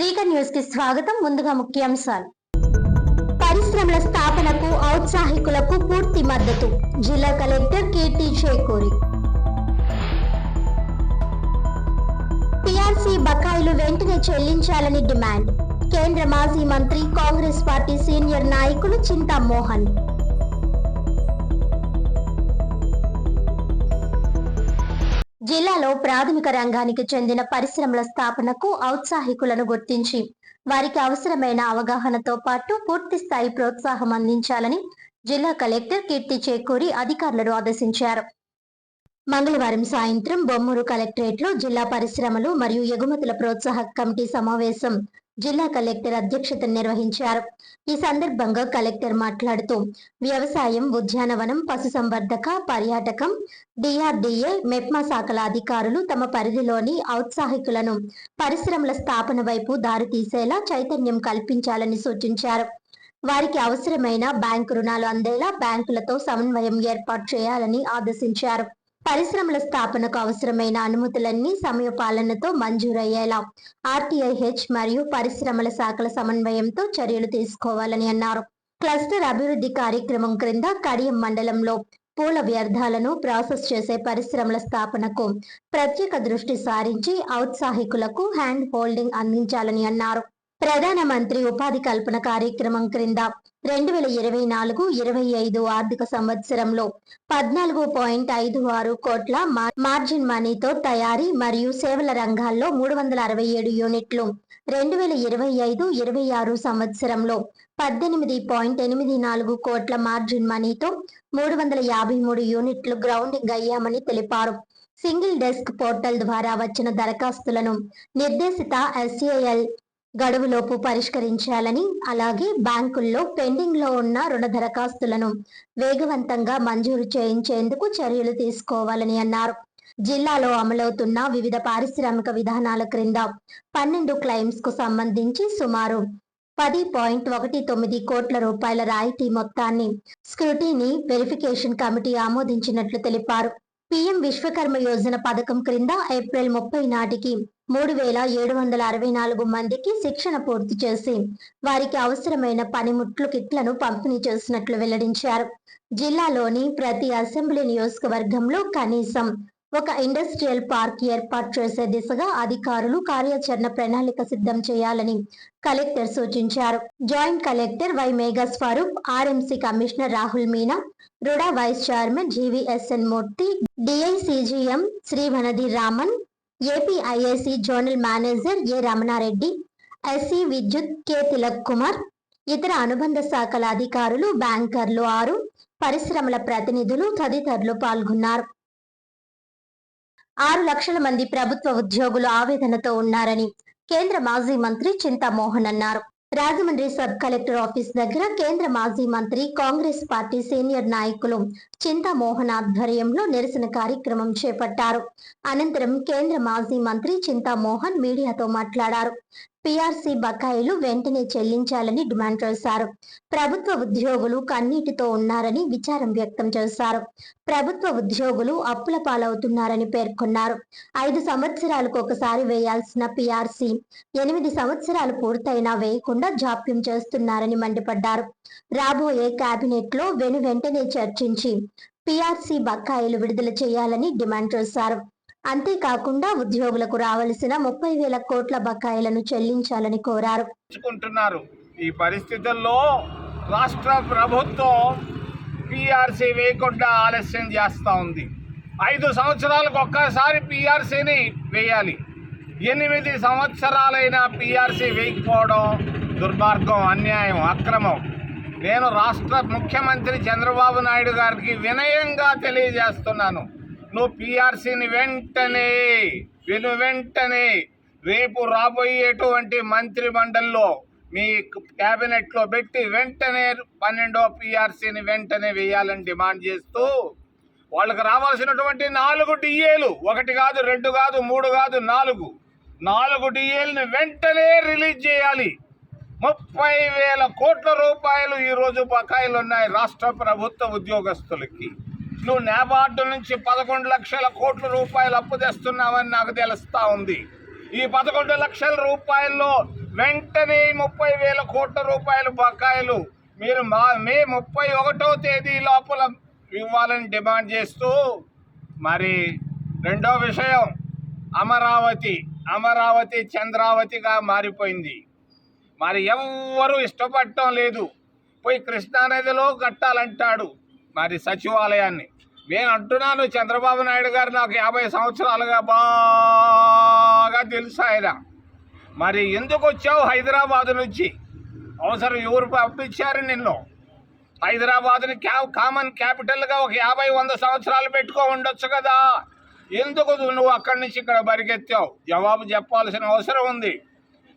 Srikar news కి స్వాగతం. ముందుగా ముఖ్యాంశాలు. పరిశ్రమల స్థాపనకు ఔత్సాహికులకు పూర్తి మద్దతు. జిల్లా కలెక్టర్ కీర్తి చేకూరి. పిఆర్సీ బకాయిలు వెంటనే చెల్లించాలని డిమాండ్. కేంద్ర మాజీ మంత్రి, కాంగ్రెస్ పార్టీ సీనియర్ నాయకులు చింతా మోహన్. జిల్లాలో ప్రాథమిక రంగానికి చెందిన పరిశ్రమల స్థాపనకు ఔత్సాహికులను గుర్తించి వారికి అవసరమైన అవగాహనతో పాటు పూర్తి స్థాయి ప్రోత్సాహం అందించాలని జిల్లా కలెక్టర్ కీర్తి చేకూరి అధికారులను ఆదేశించారు. మంగళవారం సాయంత్రం బొమ్మూరు కలెక్టరేట్లో జిల్లా పరిశ్రమలు మరియు ఎగుమతుల ప్రోత్సాహక కమిటీ సమావేశం జిల్లా కలెక్టర్ అధ్యక్షతన నిర్వహించారు. ఈ సందర్భంగా కలెక్టర్ మాట్లాడుతూ వ్యవసాయం, ఉద్యానవనం, పశుసంవర్ధక, పర్యాటకం, డిఆర్డీఏ, మెప్మా శాఖల అధికారులు తమ పరిధిలోని ఔత్సాహికులను పరిశ్రమల స్థాపన వైపు దారి తీసేలా చైతన్యం కల్పించాలని సూచించారు. వారికి అవసరమైన బ్యాంకు రుణాలు అందేలా బ్యాంకులతో సమన్వయం ఏర్పాటు చేయాలని ఆదేశించారు. పరిశ్రమల స్థాపనకు అవసరమైన అనుమతులన్నీ సమయపాలనతో మంజూరయ్యేలా ఆర్టీఐహెచ్ మరియు పరిశ్రమల శాఖల సమన్వయంతో చర్యలు తీసుకోవాలని అన్నారు. క్లస్టర్ అభివృద్ధి కార్యక్రమం క్రింద కడియం మండలంలో పూల వ్యర్థాలను ప్రాసెస్ చేసే పరిశ్రమల స్థాపనకు ప్రత్యేక దృష్టి సారించి ఔత్సాహికులకు హ్యాండ్ హోల్డింగ్ అందించాలని అన్నారు. ప్రధానమంత్రి ఉపాధి కల్పన కార్యక్రమం క్రింద 2024-25 ఆర్థిక సంవత్సరంలో 14.56 కోట్ల మార్జిన్ మనీతో తయారీ మరియు సేవల రంగాల్లో 367 యూనిట్లు, 2025-26 సంవత్సరంలో 18.84 కోట్ల మార్జిన్ మనీతో 353 యూనిట్లు గ్రౌండింగ్ అయ్యామని తెలిపారు. సింగిల్ డెస్క్ పోర్టల్ ద్వారా వచ్చిన దరఖాస్తులను నిర్దేశిత SAL గడువులోపు పరిష్కరించాలని, అలాగే బ్యాంకుల్లో పెండింగ్ లో ఉన్న రుణ దరఖాస్తులను వేగవంతంగా మంజూరు చేయించేందుకు చర్యలు తీసుకోవాలని అన్నారు. జిల్లాలో అమలవుతున్న వివిధ పారిశ్రామిక విధానాల క్రింద 12 క్లెయిమ్స్ కు సంబంధించి సుమారు 10.19 కోట్ల రూపాయల రాయితీ మొత్తాన్ని స్క్రూటినీ వెరిఫికేషన్ కమిటీ ఆమోదించినట్లు తెలిపారు. పీఎం విశ్వకర్మ యోజన పథకం క్రింద ఏప్రిల్ 30 నాటికి 3764 మందికి శిక్షణ పూర్తి చేసి వారికి అవసరమైన పనిముట్లు కిట్లను పంపిణీ చేసినట్లు వెల్లడించారు. జిల్లాలోని ప్రతి అసెంబ్లీ నియోజకవర్గంలో కనీసం ఒక ఇండస్ట్రియల్ పార్క్ ఏర్పాటు చేసే దిశగా అధికారులు కార్యాచరణ ప్రణాళిక సిద్ధం చేయాలని కలెక్టర్ సూచించారు. Joint collector Y Megha Swaroop, RMC commissioner Rahul Meena, RUDA vice chairman GVSN Murthy, DICGM శ్రీవనది Raman, APIAC zonal manager A Ramana Reddy, SC విద్యుత్ కె తిలక్ కుమార్, ఇతర అనుబంధ శాఖల అధికారులు, బ్యాంకర్లు 6, పరిశ్రమల ప్రతినిధులు తదితరులు పాల్గొన్నారు. 6 లక్షల మంది ప్రభుత్వ ఉద్యోగులు ఆవేదనతో ఉన్నారని కేంద్ర మాజీ మంత్రి చింతా మోహన్ అన్నారు. రాజమండ్రి సబ్ కలెక్టర్ ఆఫీస్ దగ్గర కేంద్ర మాజీ మంత్రి, కాంగ్రెస్ పార్టీ సీనియర్ నాయకులు చింతా మోహన్ ఆధ్వర్యంలో నిరసన కార్యక్రమం చేపట్టారు. అనంతరం కేంద్ర మాజీ మంత్రి చింతా మోహన్ మీడియాతో మాట్లాడారు. పిఆర్సీ బకాయిలు వెంటనే చెల్లించాలని డిమాండ్ చేశారు. ప్రభుత్వ ఉద్యోగులు కన్నీటితో ఉన్నారని విచారం వ్యక్తం చేశారు. ప్రభుత్వ ఉద్యోగులు అప్పుల పాలవుతున్నారని పేర్కొన్నారు. 5 సంవత్సరాలకు ఒకసారి వేయాల్సిన పిఆర్సీ 8 సంవత్సరాలు పూర్తయినా వేయకుండా జాప్యం చేస్తున్నారని మండిపడ్డారు. రాబోయే కేబినెట్ లో వెంటనే చర్చించి పిఆర్సీ బకాయిలు విడుదల చేయాలని డిమాండ్ చేశారు. అంతేకాకుండా ఉద్యోగులకు రావాల్సిన 30,000 కోట్ల బకాయిలను చెల్లించాలని కోరారు. ఈ పరిస్థితుల్లో రాష్ట్ర ప్రభుత్వం పిఆర్సీ వేయకుండా ఆలస్యం చేస్తూ ఉంది. 5 సంవత్సరాలకు ఒక్కసారి పిఆర్సీని వేయాలి. 8 సంవత్సరాలైన పిఆర్సీ వేయకపోవడం దుర్మార్గం, అన్యాయం, అక్రమం. నేను రాష్ట్ర ముఖ్యమంత్రి చంద్రబాబు నాయుడు గారికి వినయంగా తెలియజేస్తున్నాను, నువ్వు పిఆర్సీని వెంటనే రేపు రాబోయేటువంటి మంత్రి మండలిలో మీ క్యాబినెట్లో పెట్టి వెంటనే 12వ పిఆర్సీని వెంటనే వేయాలని డిమాండ్ చేస్తూ వాళ్ళకి రావాల్సినటువంటి 4 డిఏలు, 1 కాదు, 2 కాదు, 3 కాదు, 4 డిఏలను వెంటనే రిలీజ్ చేయాలి. 30,000 కోట్ల రూపాయలు ఈరోజు బకాయిలు ఉన్నాయి రాష్ట్ర ప్రభుత్వ ఉద్యోగస్తులకి. నువ్వు నాబార్డు నుంచి 11 లక్షల కోట్ల రూపాయలు అప్పు తెస్తున్నావని నాకు తెలుస్తూ ఉంది. ఈ 11 లక్షల రూపాయల్లో వెంటనే 30,000 కోట్ల రూపాయల బకాయిలు మీరు మే 31వ తేదీ లోపల ఇవ్వాలని డిమాండ్ చేస్తూ, మరి రెండో విషయం, అమరావతి చంద్రావతిగా మారిపోయింది. మరి ఎవ్వరూ ఇష్టపడటం లేదు. పోయి కృష్ణానదిలో కట్టాలంటాడు మరి సచివాలయాన్ని. నేను అంటున్నాను, చంద్రబాబు నాయుడు గారు నాకు 50 సంవత్సరాలుగా బాగా తెలుసు ఆయన. మరి ఎందుకు వచ్చావు హైదరాబాద్ నుంచి? అవసరం ఎవరు పంపించారు నిన్ను? హైదరాబాద్ని కామన్ క్యాపిటల్గా ఒక 50-100 సంవత్సరాలు పెట్టుకో ఉండొచ్చు కదా. ఎందుకు నువ్వు అక్కడి నుంచి ఇక్కడ బరిగెత్తావు? జవాబు చెప్పాల్సిన అవసరం ఉంది.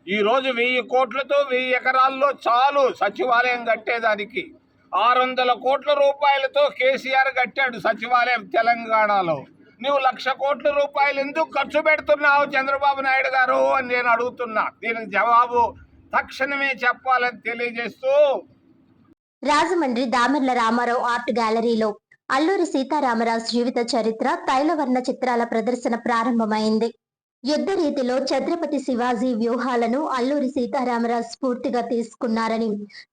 ఈరోజు 1000 కోట్లతో 1000 ఎకరాల్లో చాలు సచివాలయం కట్టేదానికి. 600 కోట్ల రూపాయలతో కేసీఆర్ కట్టాడు సచివాలయం తెలంగాణలో. నువ్వు 1,00,000 కోట్ల రూపాయలు ఎందుకు ఖర్చు పెడుతున్నావు చంద్రబాబు నాయుడు గారు అని నేను అడుగుతున్నా. దీనికి జవాబు తక్షణమే చెప్పాలని తెలియజేస్తూ, రాజమండ్రి దామెర్ల రామారావు ఆర్ట్ గ్యాలరీలో అల్లూరి సీతారామరాజు జీవిత చరిత్ర తైలవర్ణ చిత్రాల ప్రదర్శన ప్రారంభమైంది. యుద్ధ రీతిలో ఛత్రపతి శివాజీ వ్యూహాలను అల్లూరి సీతారామరాజు స్ఫూర్తిగా తీసుకున్నారని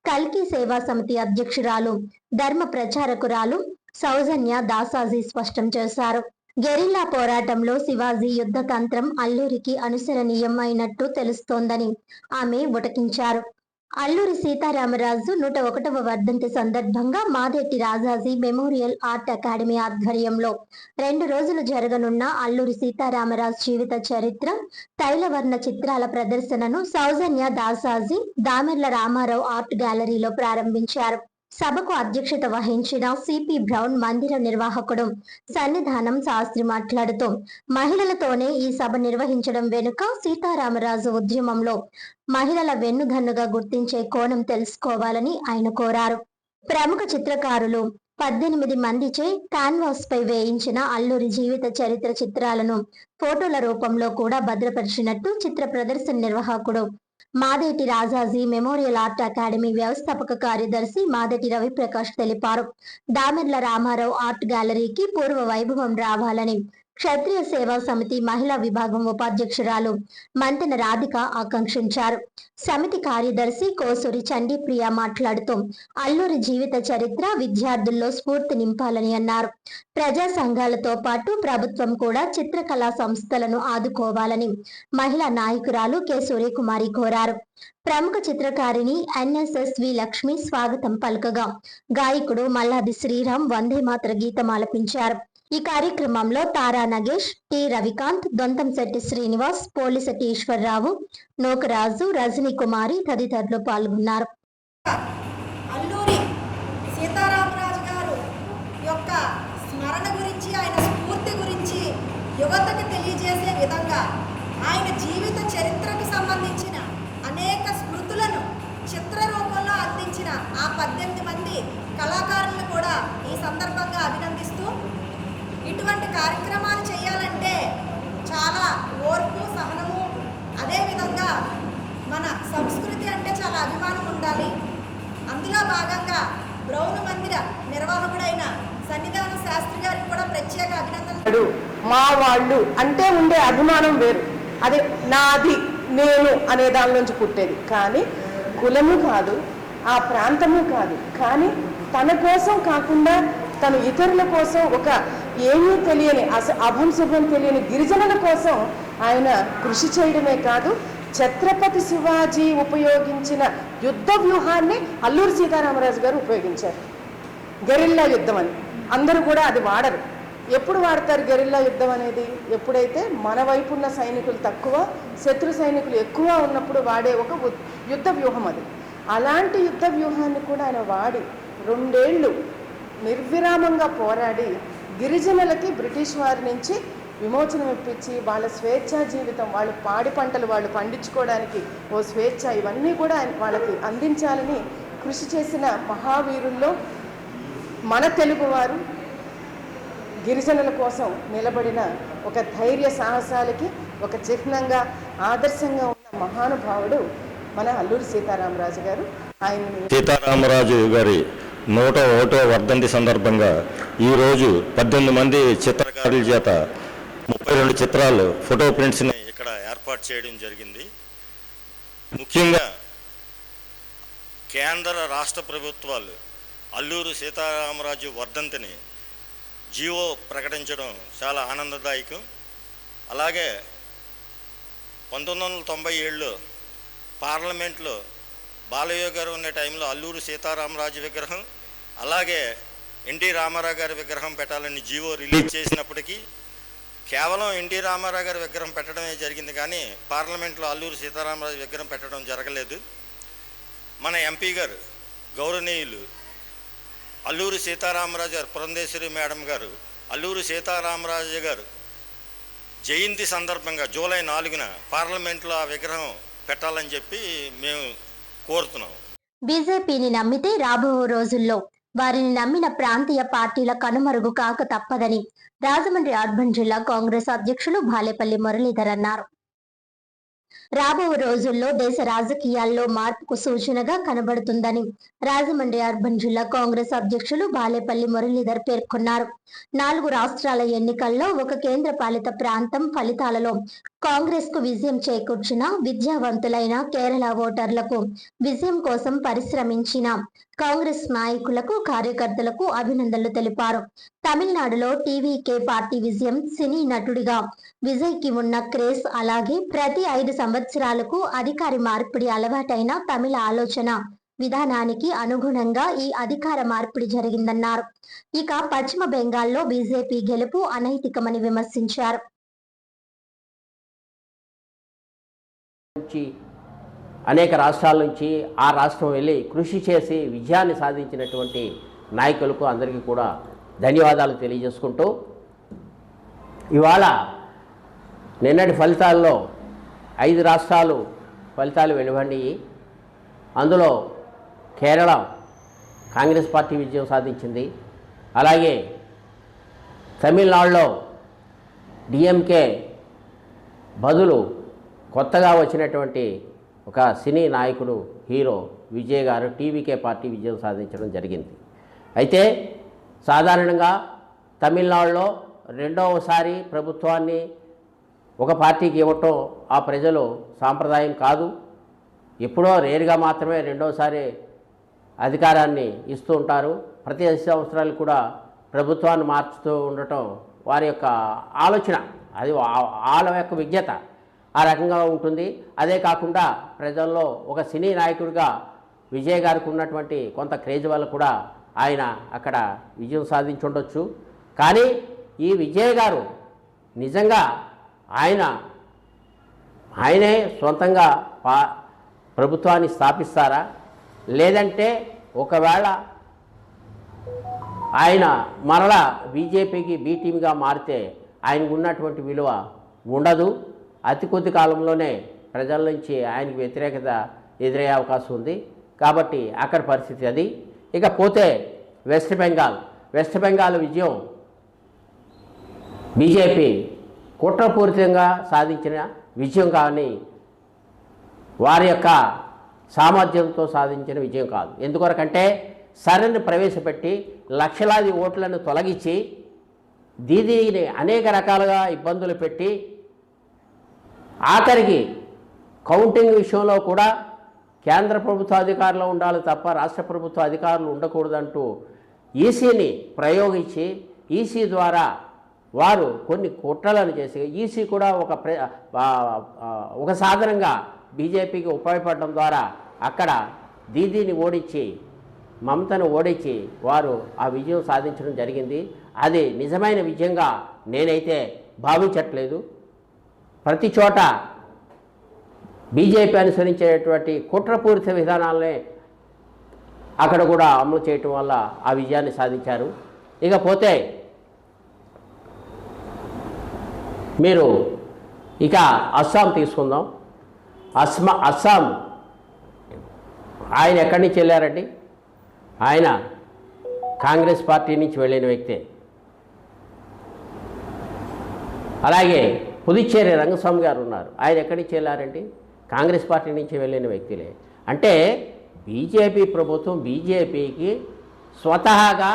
కల్కి సేవా సమితి అధ్యక్షురాలు, ధర్మ ప్రచారకురాలు సౌజన్య దాసాజీ స్పష్టం చేశారు. గెరిల్లా పోరాటంలో శివాజీ యుద్ధ తంత్రం అల్లూరికి అనుసరణీయం అయినట్టు తెలుస్తోందని ఆమె ఉటకించారు. అల్లూరి సీతారామరాజు 101వ వర్ధంతి సందర్భంగా Madeti Rajaji memorial art academy ఆధ్వర్యంలో 2 రోజులు జరగనున్న అల్లూరి సీతారామరాజు జీవిత చరిత్ర తైలవర్ణ చిత్రాల ప్రదర్శనను సౌజన్య దాసాజీ దామెర్ల రామారావు ఆర్ట్ గ్యాలరీలో ప్రారంభించారు. సభకు అధ్యక్షత వహించిన సిపి బ్రౌన్ మందిర నిర్వాహకుడు సన్నిధానం శాస్త్రి మాట్లాడుతూ, మహిళలతోనే ఈ సభ నిర్వహించడం వెనుక సీతారామరాజు ఉద్యమంలో మహిళల వెన్నుదన్నుగా గుర్తించే కోణం తెలుసుకోవాలని ఆయన కోరారు. ప్రముఖ చిత్రకారులు 18 మందిచే కాన్వాస్ పై వేయించిన అల్లూరి జీవిత చరిత్ర చిత్రాలను ఫోటోల రూపంలో కూడా భద్రపరిచినట్టు చిత్ర ప్రదర్శన నిర్వాహకుడు Madeti Rajaji memorial art academy వ్యవస్థాపక కార్యదర్శి మాదేటి రవిప్రకాష్ తెలిపారు. దామెర్ల రామారావు ఆర్ట్ గ్యాలరీకి పూర్వ వైభవం రావాలని క్షత్రియ సేవా సమితి మహిళా విభాగం ఉపాధ్యక్షురాలు మంతెన రాధిక ఆకాంక్షించారు. సమితి కార్యదర్శి కోసూరి చండీప్రియ మాట్లాడుతూ, అల్లూరి జీవిత చరిత్ర విద్యార్థుల్లో స్ఫూర్తి నింపాలని అన్నారు. ప్రజా సంఘాలతో పాటు ప్రభుత్వం కూడా చిత్రకళా సంస్థలను ఆదుకోవాలని మహిళా నాయకురాలు కె సూర్యకుమారి కోరారు. ప్రముఖ చిత్రకారిణి ఎన్ఎస్ఎస్వి లక్ష్మి స్వాగతం పలుకగా, గాయకుడు మల్లాది శ్రీరామ్ వందే మాతర గీతం ఆలపించారు. ఈ కార్యక్రమంలో తారా నగేష్, టి రవికాంత్, దొంతంశెట్టి శ్రీనివాస్, పోలిశెట్టి ఈశ్వరరావు, నోకరాజు, రజనీ కుమారి తదితరులు పాల్గొన్నారు. అల్లూరి సీతారామరాజు గారు యొక్క స్మరణ గురించి, ఆయన స్ఫూర్తి గురించి యువతకు తెలియజేసే విధంగా ఆయన జీవిత చరిత్రకు సంబంధించిన అనేక స్మృతులను చిత్ర రూపంలో అందించిన ఆ 18 మంది కళాకారులను కూడా ఈ సందర్భంగా అభినందిస్తూ, ఇటువంటి కార్యక్రమాలు చేయాలంటే చాలా ఓర్పు, సహనము, అదేవిధంగా మన సంస్కృతి అంటే చాలా అభిమానం ఉండాలి. అందులో భాగంగా బ్రౌన్ మందిర నిర్వాహకుడైన సన్నిధాన శాస్త్రి గారికి కూడా ప్రత్యేక అభినందనలు. మా వాళ్ళు అంటే ఉండే అభిమానం వేరు. అదే నాది, నేను అనే దాని నుంచి పుట్టేది. కానీ కులము కాదు, ఆ ప్రాంతము కాదు, కానీ తన కోసం కాకుండా తను ఇతరుల కోసం, ఒక ఏమీ తెలియని అభం శుభం తెలియని గిరిజనుల కోసం ఆయన కృషి చేయడమే కాదు, ఛత్రపతి శివాజీ ఉపయోగించిన యుద్ధ వ్యూహాన్ని అల్లూరి సీతారామరాజు గారు ఉపయోగించారు. గెరిల్లా యుద్ధం అని అందరూ కూడా అది వాడరు. ఎప్పుడు వాడతారు గెరిల్లా యుద్ధం అనేది? ఎప్పుడైతే మన వైపు ఉన్న సైనికులు తక్కువ, శత్రు సైనికులు ఎక్కువ ఉన్నప్పుడు వాడే ఒక యుద్ధ వ్యూహం అది. అలాంటి యుద్ధ వ్యూహాన్ని కూడా ఆయన వాడి 2 ఏళ్ళు నిర్విరామంగా పోరాడి గిరిజనులకి బ్రిటిష్ వారి నుంచి విమోచనం ఇప్పించి వాళ్ళ స్వేచ్ఛా జీవితం, వాళ్ళు పాడి పంటలు వాళ్ళు పండించుకోవడానికి ఓ స్వేచ్ఛ, ఇవన్నీ కూడా వాళ్ళకి అందించాలని కృషి చేసిన మహావీరుల్లో మన తెలుగువారు గిరిజనుల కోసం నిలబడిన ఒక ధైర్య సాహసాలకి ఒక చిహ్నంగా, ఆదర్శంగా ఉన్న మహానుభావుడు మన అల్లూరి సీతారామరాజు గారు. సీతారామరాజు గారి 101వ వర్ధంతి సందర్భంగా ఈరోజు 18 మంది చిత్రకారుల చేత 32 చిత్రాలు, ఫోటో ప్రింట్స్ని ఇక్కడ ఏర్పాటు చేయడం జరిగింది. ముఖ్యంగా కేంద్ర రాష్ట్ర ప్రభుత్వాలు అల్లూరు సీతారామరాజు వర్ధంతిని జీవో ప్రకటించడం చాలా ఆనందదాయకం. అలాగే 1997లో పార్లమెంట్లో బాలయ్య గారు ఉన్న టైంలో అల్లూరు సీతారామరాజు విగ్రహం, అలాగే ఎన్టీ రామారావు గారి విగ్రహం పెట్టాలని జీవో రిలీజ్ చేసినప్పటికీ కేవలం ఎన్టీ రామారావు గారి విగ్రహం పెట్టడమే జరిగింది, కానీ పార్లమెంట్లో అల్లూరు సీతారామరాజు విగ్రహం పెట్టడం జరగలేదు. మన ఎంపీ గారు గౌరవనీయులు అల్లూరి సీతారామరాజు గారు, పురంధేశ్వరి మేడం గారు అల్లూరి సీతారామరాజు గారు జయంతి సందర్భంగా జూలై 4న పార్లమెంట్లో ఆ విగ్రహం పెట్టాలని చెప్పి మేము కోరుతున్నాం. బీజేపీని నమ్మితే రాబో రోజుల్లో వారిని నమ్మిన ప్రాంతీయ పార్టీల కనుమరుగు కాక తప్పదని రాజమండ్రి అర్బన్ జిల్లా కాంగ్రెస్ అధ్యక్షులు భాలేపల్లి మురళీధర్ అన్నారు. రాబో రోజుల్లో దేశ రాజకీయాల్లో మార్పుకు సూచనగా కనబడుతుందని రాజమండ్రి అర్బన్ జిల్లా కాంగ్రెస్ అధ్యక్షులు బాలేపల్లి మురళీధర్ పేర్కొన్నారు. 4 రాష్ట్రాల ఎన్నికల్లో ఒక కేంద్రపాలిత ప్రాంతం ఫలితాలలో కాంగ్రెస్ కు విజయం చేకూర్చిన విద్యావంతులైన కేరళ ఓటర్లకు విజయం కోసం పరిశ్రమించిన కాంగ్రెస్ నాయకులకు, కార్యకర్తలకు అభినందనలు తెలిపారు. తమిళనాడులో టీవీకే పార్టీ విజయం, సినీ నటుడిగా విజయ్ కి ఉన్న క్రేజ్, అలాగే ప్రతి 5 సంవత్సరాలకు అధికారి మార్పిడి అలవాటైన తమిళ ఆలోచన విధానానికి అనుగుణంగా ఈ అధికార మార్పిడి జరిగిందన్నారు. ఇక పశ్చిమ బెంగాల్లో బీజేపీ గెలుపు అనైతికమని విమర్శించారు. అనేక రాష్ట్రాల నుంచి ఆ రాష్ట్రం వెళ్ళి కృషి చేసి విజయాన్ని సాధించినటువంటి నాయకులకు అందరికీ కూడా ధన్యవాదాలు తెలియజేసుకుంటూ, ఇవాళ నిన్నటి ఫలితాల్లో 5 రాష్ట్రాలు ఫలితాలు వెలువడినాయి. అందులో కేరళ కాంగ్రెస్ పార్టీ విజయం సాధించింది. అలాగే తమిళనాడులో డిఎంకే బదులు కొత్తగా వచ్చినటువంటి ఒక సినీ నాయకుడు, హీరో విజయ్ గారు టీవీకే పార్టీ విజయం సాధించడం జరిగింది. అయితే సాధారణంగా తమిళనాడులో రెండవసారి ప్రభుత్వాన్ని ఒక పార్టీకి ఇవ్వటం ఆ ప్రజలు సాంప్రదాయం కాదు. ఎప్పుడో రేరుగా మాత్రమే రెండవసారి అధికారాన్ని ఇస్తూ ఉంటారు. ప్రతి 5 సంవత్సరాలు కూడా ప్రభుత్వాన్ని మార్చుతూ ఉండటం వారి యొక్క ఆలోచన, అది వాళ్ళ యొక్క విజ్ఞత ఆ రకంగా ఉంటుంది. అదే కాకుండా ప్రజల్లో ఒక సినీ నాయకుడిగా విజయ్ గారికి ఉన్నటువంటి కొంత క్రేజ్ వల్ల కూడా ఆయన అక్కడ విజయం సాధించి ఉండొచ్చు. కానీ ఈ విజయ్ గారు నిజంగా ఆయనే సొంతంగా ప్రభుత్వాన్ని స్థాపిస్తారా, లేదంటే ఒకవేళ ఆయన మరలా బీజేపీకి బీ టీమ్గా మారితే ఆయనకు ఉన్నటువంటి విలువ ఉండదు. అతి కొద్ది కాలంలోనే ప్రజల నుంచి ఆయనకు వ్యతిరేకత ఎదురయ్యే అవకాశం ఉంది. కాబట్టి అక్కడ పరిస్థితి అది. ఇక పోతే వెస్ట్ బెంగాల్ విజయం బీజేపీ కుట్రపూరితంగా సాధించిన విజయం, కానీ వారి యొక్క సామర్థ్యంతో సాధించిన విజయం కాదు. ఎందుకొరకంటే సరైన ప్రవేశపెట్టి లక్షలాది ఓట్లను తొలగించి దీదీని అనేక రకాలుగా ఇబ్బందులు పెట్టి ఆఖరికి కౌంటింగ్ విషయంలో కూడా కేంద్ర ప్రభుత్వ అధికారులు ఉండాలి తప్ప రాష్ట్ర ప్రభుత్వ అధికారులు ఉండకూడదంటూ ఈసీని ప్రయోగించి ఈసీ ద్వారా వారు కొన్ని కుట్రలను చేసి ఈసీ కూడా ఒక సాధనంగా బీజేపీకి ఉపయోగపడడం ద్వారా అక్కడ దీదీని ఓడించి మమతను ఓడించి వారు ఆ విజయం సాధించడం జరిగింది. అది నిజమైన విజయంగా నేనైతే భావించట్లేదు. ప్రతి చోట బీజేపీ అనుసరించేటువంటి కుట్రపూరిత విధానాలనే అక్కడ కూడా అమలు చేయటం వల్ల ఆ విజయాన్ని సాధించారు. ఇకపోతే మీరు ఇక అస్సాం తీసుకుందాం. అస్సాం ఆయన ఎక్కడి నుంచి వెళ్ళారండి? ఆయన కాంగ్రెస్ పార్టీ నుంచి వెళ్ళిన వ్యక్తే. అలాగే పుదుచ్చేరి రంగస్వామి గారు ఉన్నారు, ఆయన ఎక్కడి నుంచి వెళ్ళారండి? కాంగ్రెస్ పార్టీ నుంచి వెళ్ళిన వ్యక్తులే. అంటే బీజేపీ ప్రభుత్వం, బీజేపీకి స్వతహాగా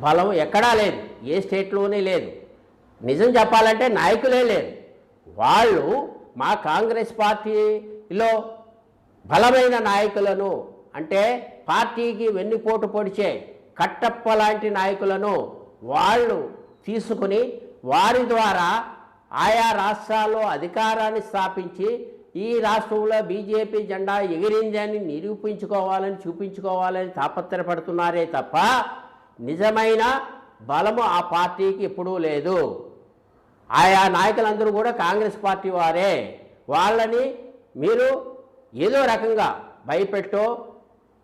బలం ఎక్కడా లేదు, ఏ స్టేట్లోనే లేదు. నిజం చెప్పాలంటే నాయకులే లేరు. వాళ్ళు మా కాంగ్రెస్ పార్టీలో బలమైన నాయకులను, అంటే పార్టీకి వెన్నుపోటు పొడిచే కట్టప్ప లాంటి నాయకులను వాళ్ళు తీసుకుని వారి ద్వారా ఆయా రాష్ట్రాల్లో అధికారాన్ని స్థాపించి ఈ రాష్ట్రంలో బీజేపీ జెండా ఎగిరిందని నిరూపించుకోవాలని, చూపించుకోవాలని తాపత్రపడుతున్నారే తప్ప నిజమైన బలము ఆ పార్టీకి ఎప్పుడూ లేదు. ఆయా నాయకులందరూ కూడా కాంగ్రెస్ పార్టీ వారే. వాళ్ళని మీరు ఏదో రకంగా భయపెట్టో,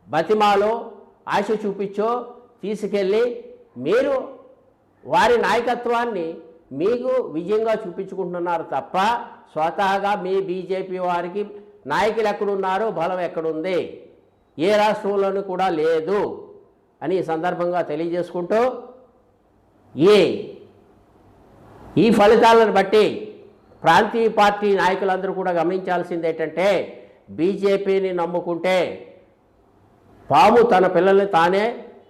బతిమాలో, ఆశ చూపించో తీసుకెళ్ళి మీరు వారి నాయకత్వాన్ని మీకు విజయంగా చూపించుకుంటున్నారు తప్ప స్వతహాగా మీ బీజేపీ వారికి నాయకులు ఎక్కడున్నారు, బలం ఎక్కడుంది, ఏ రాష్ట్రంలోనూ కూడా లేదు అని ఈ సందర్భంగా తెలియజేసుకుంటూ ఈ ఫలితాలను బట్టి ప్రాంతీయ పార్టీ నాయకులందరూ కూడా గమనించాల్సింది ఏంటంటే, బీజేపీని నమ్ముకుంటే పాము తన పిల్లల్ని తానే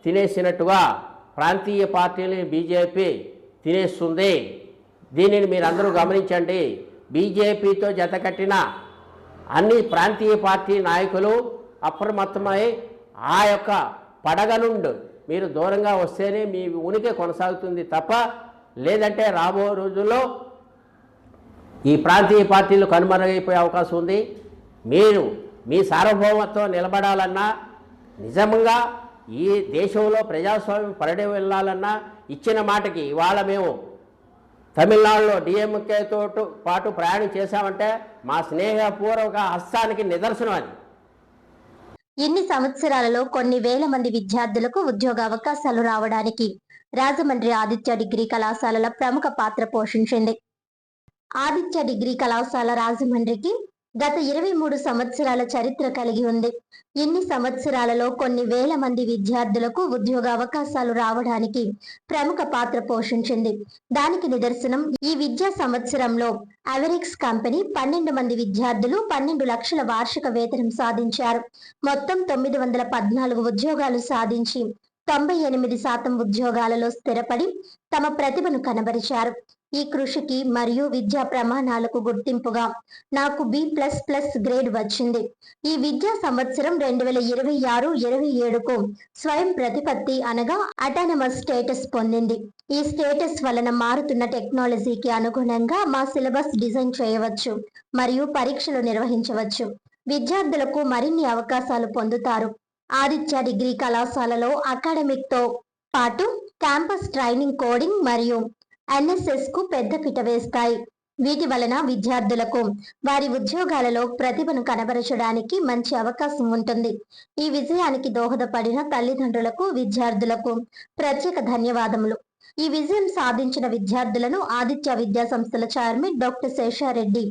తినేసినట్టుగా ప్రాంతీయ పార్టీని బీజేపీ తినేస్తుంది. దీనిని మీరందరూ గమనించండి. బీజేపీతో జతకట్టిన అన్ని ప్రాంతీయ పార్టీ నాయకులు అప్రమత్తమై ఆ యొక్క పడగ నుండి మీరు దూరంగా వస్తేనే మీ ఉనికి కొనసాగుతుంది తప్ప లేదంటే రాబో రోజుల్లో ఈ ప్రాంతీయ పార్టీలు కనుమరుగైపోయే అవకాశం ఉంది. మీరు మీ సార్వభౌమత్వం నిలబడాలన్నా, నిజంగా ఈ దేశంలో ప్రజాస్వామ్యం పరిడి వెళ్ళాలన్నా ఇచ్చిన మాటకి ఇవాళ మేము తమిళనాడులో డిఎంకేతో పాటు ప్రయాణం చేశామంటే మా స్నేహపూర్వక హస్తానికి నిదర్శనం అది. ఇన్ని సంవత్సరాలలో కొన్ని వేల మంది విద్యార్థులకు ఉద్యోగ అవకాశాలు రావడానికి రాజమండ్రి ఆదిత్య డిగ్రీ కళాశాలల ప్రముఖ పాత్ర పోషించింది. ఆదిత్య డిగ్రీ కళాశాల రాజమండ్రికి గత 23 సంవత్సరాల చరిత్ర కలిగి ఉంది. ఇన్ని సంవత్సరాలలో కొన్ని వేల మంది విద్యార్థులకు ఉద్యోగ అవకాశాలు రావడానికి ప్రముఖ పాత్ర పోషించింది. దానికి నిదర్శనం ఈ విద్యా సంవత్సరంలో అవెరిక్స్ కంపెనీ 12 మంది విద్యార్థులు 12 లక్షల వార్షిక వేతనం సాధించారు. మొత్తం 914 ఉద్యోగాలు సాధించి 98% ఉద్యోగాలలో స్థిరపడి తమ ప్రతిభను కనబరిచారు. ఈ కృషికి మరియు విద్యా ప్రమాణాలకు గుర్తింపుగా నాకు B++ గ్రేడ్ వచ్చింది. ఈ విద్యా సంవత్సరం 2026-27కు స్వయం ప్రతిపత్తి అనగా అటానమస్ స్టేటస్ పొందింది. ఈ స్టేటస్ వలన మారుతున్న టెక్నాలజీకి అనుగుణంగా మా సిలబస్ డిజైన్ చేయవచ్చు మరియు పరీక్షలు నిర్వహించవచ్చు. విద్యార్థులకు మరిన్ని అవకాశాలు పొందుతారు. ఆదిత్య డిగ్రీ కళాశాలలో అకాడమిక్ తో పాటు క్యాంపస్ ట్రైనింగ్, కోడింగ్ మరియు NSS కు పెద్దపీట వేస్తాయి. వీటి వలన విద్యార్థులకు వారి ఉద్యోగాలలో ప్రతిభను కనబరచడానికి మంచి అవకాశం ఉంటుంది. ఈ విజయానికి దోహదపడిన తల్లిదండ్రులకు, విద్యార్థులకు ప్రత్యేక ధన్యవాదములు. ఈ విజయం సాధించిన విద్యార్థులను ఆదిత్య విద్యా సంస్థల chairman doctor Sesha Reddy,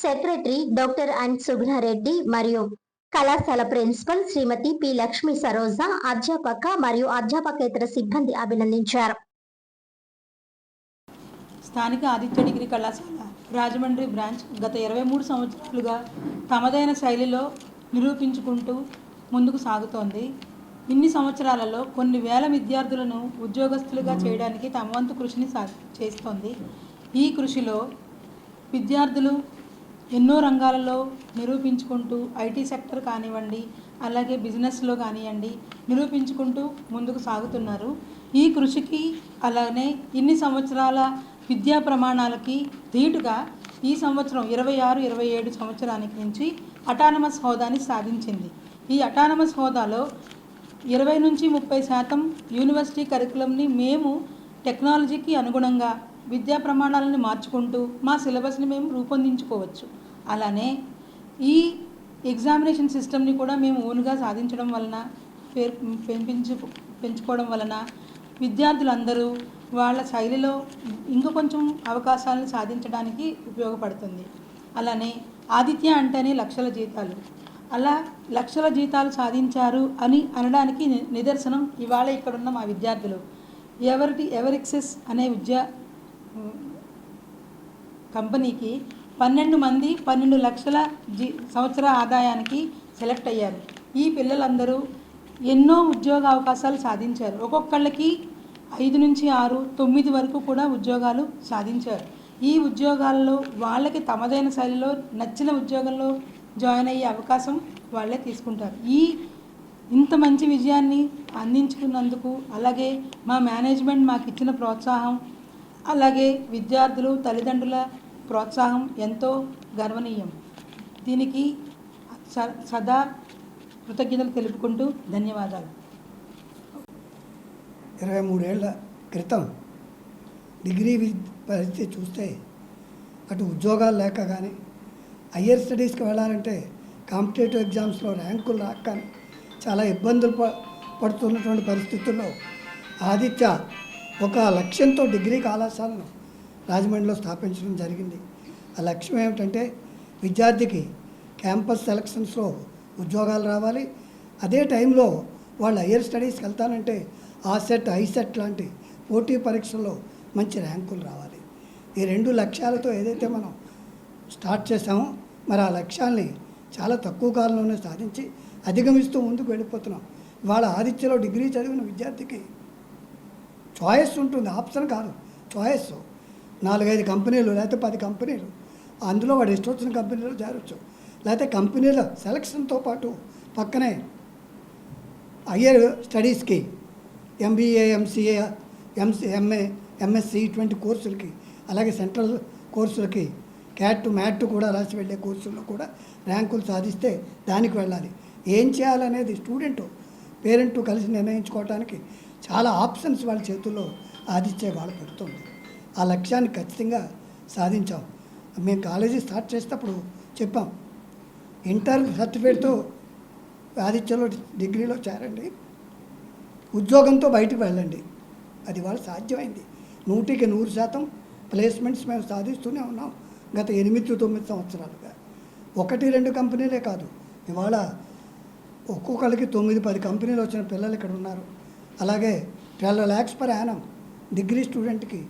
secretary doctor Suguna Reddy మరియు కళాశాల ప్రిన్సిపల్ శ్రీమతి పి. లక్ష్మీ సరోజ, అధ్యాపక మరియు అధ్యాపకేతర సిబ్బంది అభినందించారు. స్థానిక ఆదిత్య డిగ్రీ కళాశాల రాజమండ్రి బ్రాంచ్ గత 23 సంవత్సరాలుగా తమదైన శైలిలో నిరూపించుకుంటూ ముందుకు సాగుతోంది. ఇన్ని సంవత్సరాలలో కొన్ని వేల విద్యార్థులను ఉద్యోగస్తులుగా చేయడానికి తమ వంతు కృషిని చేస్తోంది. ఈ కృషిలో విద్యార్థులు ఎన్నో రంగాలలో నిరూపించుకుంటూ ఐటీ సెక్టర్ కానివ్వండి, అలాగే బిజినెస్లో కానివ్వండి నిరూపించుకుంటూ ముందుకు సాగుతున్నారు. ఈ కృషికి అలానే ఇన్ని సంవత్సరాల విద్యా ప్రమాణాలకి ధీటుగా ఈ సంవత్సరం 26-27 సంవత్సరానికి నుంచి అటానమస్ హోదాని సాధించింది. ఈ అటానమస్ హోదాలో 20-30% యూనివర్సిటీ కరికులంని మేము టెక్నాలజీకి అనుగుణంగా విద్యా ప్రమాణాలను మార్చుకుంటూ మా సిలబస్ని మేము రూపొందించుకోవచ్చు. అలానే ఈ ఎగ్జామినేషన్ సిస్టమ్ని కూడా మేము ఓన్గా సాధించడం వలన పెంచుకోవడం వలన విద్యార్థులందరూ వాళ్ళ శైలిలో ఇంకా కొంచెం అవకాశాలను సాధించడానికి ఉపయోగపడుతుంది. అలానే ఆదిత్య అంటేనే లక్షల జీతాలు, అలా లక్షల జీతాలు సాధించారు అని అనడానికి నిదర్శనం ఇవాళ ఇక్కడున్న మా విద్యార్థులు. ఎవరిక్సెస్ అనే విద్యా కంపెనీకి 12 మంది 12 లక్షల సంవత్సర ఆదాయానికి సెలెక్ట్ అయ్యారు. ఈ పిల్లలందరూ ఎన్నో ఉద్యోగ అవకాశాలు సాధించారు. ఒక్కొక్కళ్ళకి 5 నుంచి 6, 9 వరకు కూడా ఉద్యోగాలు సాధించారు. ఈ ఉద్యోగాల్లో వాళ్ళకి తమదైన శైలిలో నచ్చిన ఉద్యోగంలో జాయిన్ అయ్యే అవకాశం వాళ్ళే తీసుకుంటారు. ఇంత మంచి విజయాన్ని అందించుకున్నందుకు, అలాగే మా మేనేజ్మెంట్ మాకు ఇచ్చిన ప్రోత్సాహం, అలాగే విద్యార్థులు తల్లిదండ్రుల ప్రోత్సాహం ఎంతో గర్వనీయం. దీనికి సదా కృతజ్ఞతలు తెలుపుకుంటూ ధన్యవాదాలు. 23 ఏళ్ల క్రితం డిగ్రీ పరిస్థితి చూస్తే అటు ఉద్యోగాలు లేక కానీ, హయ్యర్ స్టడీస్కి వెళ్ళాలంటే కాంపిటేటివ్ ఎగ్జామ్స్లో ర్యాంకులు రాక కానీ చాలా ఇబ్బందులు పడుతున్నటువంటి పరిస్థితుల్లో ఆదిత్య ఒక లక్ష్యంతో డిగ్రీ కళాశాలను రాజమండ్రిలో స్థాపించడం జరిగింది. ఆ లక్ష్యం ఏమిటంటే విద్యార్థికి క్యాంపస్ సెలక్షన్స్లో ఉద్యోగాలు రావాలి, అదే టైంలో వాళ్ళు హయ్యర్ స్టడీస్కి వెళ్తానంటే ఆసెట్ ఐసెట్ లాంటి పోటీ పరీక్షల్లో మంచి ర్యాంకులు రావాలి. ఈ 2 లక్ష్యాలతో ఏదైతే మనం స్టార్ట్ చేసామో మరి ఆ లక్ష్యాల్ని చాలా తక్కువ కాలంలోనే సాధించి అధిగమిస్తూ ముందుకు వెళ్ళిపోతున్నాం. వాళ్ళ ఆదిత్యలో డిగ్రీ చదివిన విద్యార్థికి చాయిస్ ఉంటుంది, ఆప్షన్ కాదు, చాయిస్. 4-5 కంపెనీలు లేకపోతే 10 కంపెనీలు, అందులో వాడు ఇష్టం వచ్చిన కంపెనీలో చేరవచ్చు. లేకపోతే కంపెనీల సెలక్షన్తో పాటు పక్కనే higher స్టడీస్కి MBA, MCA, MA, MSc ఇటువంటి కోర్సులకి, అలాగే సెంట్రల్ కోర్సులకి క్యాట్ మ్యాట్ కూడా రాసి వెళ్ళే కోర్సుల్లో కూడా ర్యాంకులు సాధిస్తే దానికి వెళ్ళాలి. ఏం చేయాలనేది స్టూడెంటు పేరెంటు కలిసి నిర్ణయించుకోవడానికి చాలా ఆప్షన్స్ వాళ్ళ చేతుల్లో ఆదిత్య వాళ్ళ పెడుతుంది. ఆ లక్ష్యాన్ని ఖచ్చితంగా సాధించాం. మేము కాలేజీ స్టార్ట్ చేసేటప్పుడు చెప్పాం, ఇంటర్ సర్టిఫికేట్తో ఆదిత్యలో డిగ్రీలో చేరండి, ఉద్యోగంతో బయటకు వెళ్ళండి. అది వాళ్ళు సాధ్యమైంది. 100కి 100% ప్లేస్మెంట్స్ మేము సాధిస్తూనే ఉన్నాం గత 8-9 సంవత్సరాలుగా. 1-2 కంపెనీలే కాదు, ఇవాళ ఒక్కొక్కరికి 9-10 కంపెనీలు వచ్చిన పిల్లలు ఇక్కడ ఉన్నారు. అలాగే 12 lakhs per annum డిగ్రీ స్టూడెంట్కి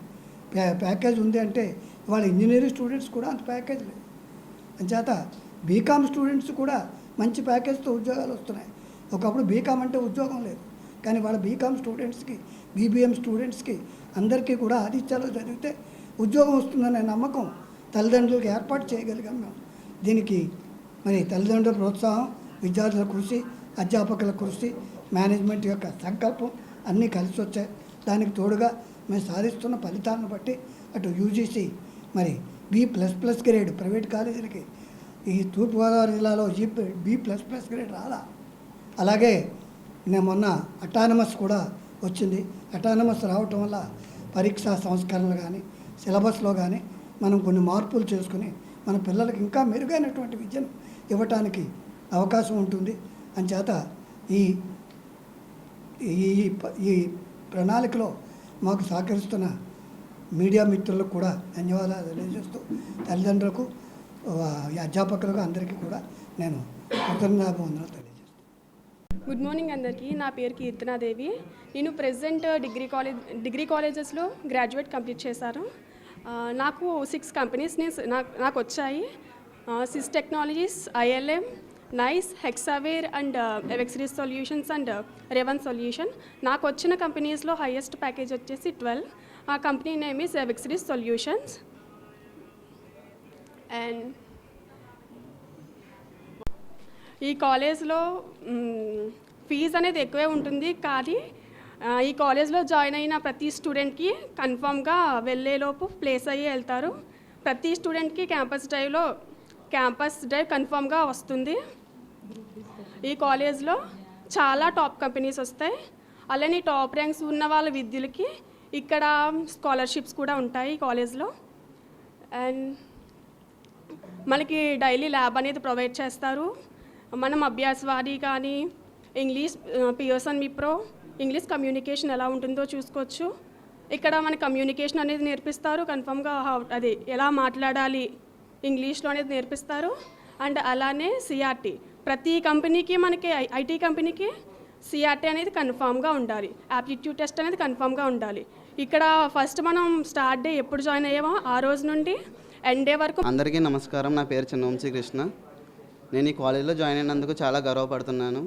ప్యాకేజ్ ఉంది అంటే ఇవాళ ఇంజనీరింగ్ స్టూడెంట్స్ కూడా అంత ప్యాకేజ్ లేదు. అంచేత బీకామ్ స్టూడెంట్స్ కూడా మంచి ప్యాకేజ్తో ఉద్యోగాలు వస్తున్నాయి. ఒకప్పుడు బీకామ్ అంటే ఉద్యోగం లేదు, కానీ వాళ్ళ బీకామ్ స్టూడెంట్స్కి, BBM స్టూడెంట్స్కి అందరికీ కూడా ఆదిత్యలో చదివితే ఉద్యోగం వస్తుందనే నమ్మకం తల్లిదండ్రులకు ఏర్పాటు చేయగలిగాం మేము. దీనికి మరి తల్లిదండ్రుల ప్రోత్సాహం, విద్యార్థుల కృషి, అధ్యాపకుల కృషి, మేనేజ్మెంట్ యొక్క సంకల్పం అన్నీ కలిసి వచ్చాయి. దానికి తోడుగా మేము సాధిస్తున్న ఫలితాలను బట్టి అటు UGC మరి B++ గ్రేడ్ ప్రైవేట్ కాలేజీలకి ఈ తూర్పుగోదావరి జిల్లాలో B++ గ్రేడ్ రాలా. అలాగే నేను మొన్న అటానమస్ కూడా వచ్చింది. అటానమస్ రావటం వల్ల పరీక్షా సంస్కరణలు కానీ, సిలబస్లో కానీ మనం కొన్ని మార్పులు చేసుకుని మన పిల్లలకి ఇంకా మెరుగైనటువంటి విద్యను ఇవ్వటానికి అవకాశం ఉంటుంది. అంచేత ఈ ఈ ప్రణాళికలో మాకు సహకరిస్తున్న మీడియా మిత్రులకు కూడా ధన్యవాదాలు తెలియజేస్తూ, తల్లిదండ్రులకు, అధ్యాపకులకు అందరికీ కూడా నేను కృతజ్ఞతాభివందనాలు తెలియజేస్తాను. గుడ్ మార్నింగ్ అందరికీ. నా పేరు కీర్తనాదేవి. నేను ప్రెసెంట్ డిగ్రీ కాలేజెస్లో గ్రాడ్యుయేట్ కంప్లీట్ చేశాను. నాకు 6 కంపెనీస్ నాకు వచ్చాయి. సిస్ technologies, ILM, NICE, Hexaware and ఎవెక్సిరీస్ సొల్యూషన్స్ అండ్ రెవన్ సొల్యూషన్. నాకు వచ్చిన కంపెనీస్లో హైయెస్ట్ ప్యాకేజ్ వచ్చేసి 12. ఆ కంపెనీ నేమ్ ఈస్ ఎవెక్సిరీస్ సొల్యూషన్స్. అండ్ ఈ కాలేజ్లో ఫీజు అనేది ఎక్కువే ఉంటుంది, కానీ ఈ కాలేజ్లో జాయిన్ అయిన ప్రతి స్టూడెంట్కి కన్ఫామ్గా వెళ్ళేలోపు ప్లేస్ అయ్యి వెళ్తారు. ప్రతి స్టూడెంట్కి క్యాంపస్ డ్రైవ్ కన్ఫామ్గా వస్తుంది. ఈ కాలేజ్లో చాలా టాప్ కంపెనీస్ వస్తాయి. అలానే టాప్ ర్యాంక్స్ ఉన్న వాళ్ళ విద్యులకి ఇక్కడ స్కాలర్షిప్స్ కూడా ఉంటాయి ఈ కాలేజ్లో. అండ్ మనకి డైలీ ల్యాబ్ అనేది ప్రొవైడ్ చేస్తారు. మనం అభ్యాసవాది కానీ ఇంగ్లీష్ పియర్సన్ మిప్రో ఇంగ్లీష్ కమ్యూనికేషన్ ఎలా ఉంటుందో చూసుకోవచ్చు. ఇక్కడ మన కమ్యూనికేషన్ అనేది నేర్పిస్తారు. కన్ఫామ్గా అది ఎలా మాట్లాడాలి ఇంగ్లీష్లో అనేది నేర్పిస్తారు. అండ్ అలానే CRT ప్రతి కంపెనీకి, మనకి IT కంపెనీకి CRT అనేది కన్ఫామ్గా ఉండాలి. యాప్టిట్యూడ్ టెస్ట్ అనేది కన్ఫామ్గా ఉండాలి. ఇక్కడ ఫస్ట్ మనం స్టార్ట్ డే ఎప్పుడు జాయిన్ అయ్యామో ఆ రోజు నుండి ఎండ్ డే వరకు. అందరికీ నమస్కారం. నా పేరు చిన్నవంశీ కృష్ణ. నేను ఈ కాలేజీలో జాయిన్ అయినందుకు చాలా గర్వపడుతున్నాను.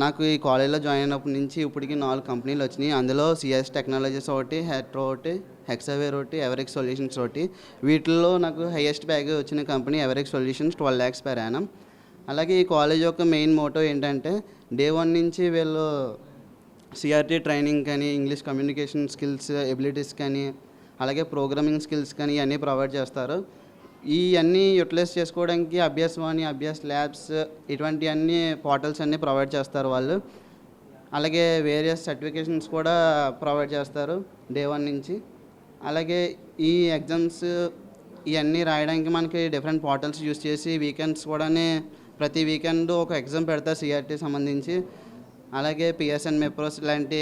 నాకు ఈ కాలేజ్లో జాయిన్ అయినప్పటి నుంచి ఇప్పటికి 4 కంపెనీలు వచ్చినాయి. అందులో సిఎస్ టెక్నాలజీస్ ఒకటి, హెట్రో ఒకటి, హెక్సావేర్ ఒకటి, ఎవరెక్స్ సొల్యూషన్స్ ఒకటి. వీటిల్లో నాకు హైయెస్ట్ బ్యాగ్ వచ్చిన company ఎవరెక్స్ solutions 12 lakhs per annum. అలాగే ఈ కాలేజ్ యొక్క మెయిన్ మోటో ఏంటంటే డే 1 నుంచి వీళ్ళు సిఆర్టీ ట్రైనింగ్ కానీ, ఇంగ్లీష్ కమ్యూనికేషన్ స్కిల్స్ ఎబిలిటీస్ కానీ, అలాగే ప్రోగ్రామింగ్ స్కిల్స్ కానీ అన్నీ ప్రొవైడ్ చేస్తారు. ఈ అన్నీ యూటిలైజ్ చేసుకోవడానికి అభ్యాసవాణి, అభ్యాస్ ల్యాబ్స్ ఇటువంటి అన్ని పోర్టల్స్ అన్నీ ప్రొవైడ్ చేస్తారు వాళ్ళు. అలాగే వేరియస్ సర్టిఫికేషన్స్ కూడా ప్రొవైడ్ చేస్తారు డే 1 నుంచి. అలాగే ఈ ఎగ్జామ్స్ ఇవన్నీ రాయడానికి మనకి డిఫరెంట్ పోర్టల్స్ యూస్ చేసి వీకెండ్స్ కూడా ప్రతి వీకెండ్ ఒక ఎగ్జామ్ పెడతారు సిఆర్టీ సంబంధించి. అలాగే పిఎస్ఎన్ మెప్రోస్ లాంటి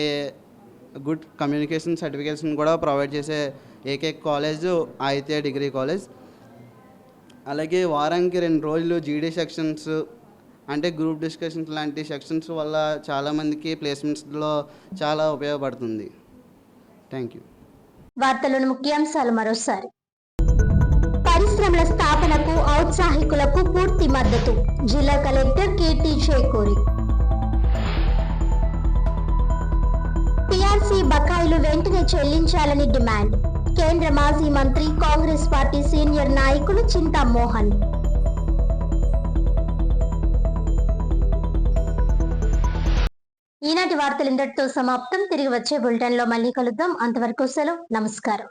గుడ్ కమ్యూనికేషన్ సర్టిఫికేట్స్ని కూడా ప్రొవైడ్ చేసే ఏకైక కాలేజ్ ఆదిత్య డిగ్రీ కాలేజ్. అలాగే వారానికి 2 రోజులు జీడీ సెక్షన్స్ అంటే గ్రూప్ డిస్కషన్స్ లాంటి సెక్షన్స్ వల్ల చాలామందికి ప్లేస్మెంట్స్లో చాలా ఉపయోగపడుతుంది. Thank you. వార్తలోని ముఖ్యాంశాలు మరోసారి. పరిశ్రమల స్థాపనకు ఔత్సాహికులకు పూర్తి మద్దతు, జిల్లా కలెక్టర్ కేటీ చేకూరి. పిఆర్సీ బకాయిలు వెంటనే చెల్లించాలని డిమాండ్, కేంద్ర మాజీ మంత్రి కాంగ్రెస్ పార్టీ సీనియర్ నాయకులు చింతామోహన్. ఈనాటి వార్తలు ఇంతటితో సమాప్తం. తిరిగి వచ్చే బులెటిన్లో మళ్ళీ కలుద్దాం. అంతవరకు సెలవు. నమస్కారం.